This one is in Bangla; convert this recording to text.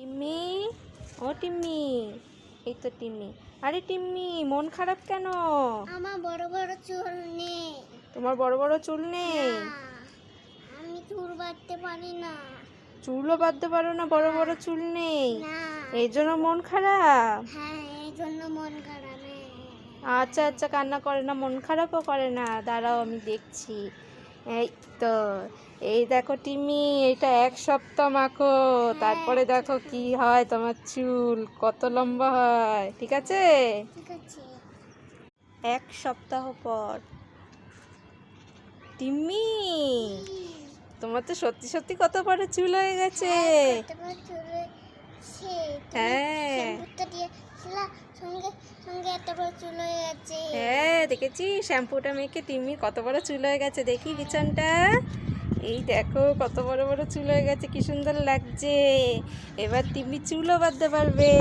টিম্মি, ও টিম্মি, এই তো টিম্মি। আরে টিম্মি, মন খারাপ কেন? আমার বড় বড় চুল নেই। তোমার বড় বড় চুল নেই? না, আমি চুল বাঁধতে পারি না। চুলও বাঁধতে পারো না, বড় বড় চুল নেই? না। এই জন্য মন খারাপ? হ্যাঁ, এই জন্য মন খারাপ। আচ্ছা আচ্ছা, কান্না করে না, মন খারাপও করে না, দাঁড়াও আমি দেখছি। এই তো, এই দেখো টিম্মি, এটা 1 সপ্তাহ মাখো, তারপরে দেখো কি হয়, তোমার চুল কত লম্বা হয়। ঠিক আছে? ঠিক আছে। 1 সপ্তাহ পর। টিম্মি, তোমার তো সত্যি সত্যি কত বড় চুল হয়ে গেছে। হ্যাঁ সঙ্গে সঙ্গে এত বড় চুল হয়ে গেছে। হ্যাঁ, দেখেছি শ্যাম্পুটা মেখে টিম্মির কত বড় চুল হয়ে গেছে। দেখি পিছনটা, এই দেখো কত বড় বড় চুল হয়ে গেছে, কি সুন্দর লাগছে। এবার টিম্মি চুলও বাঁধতে পারবে।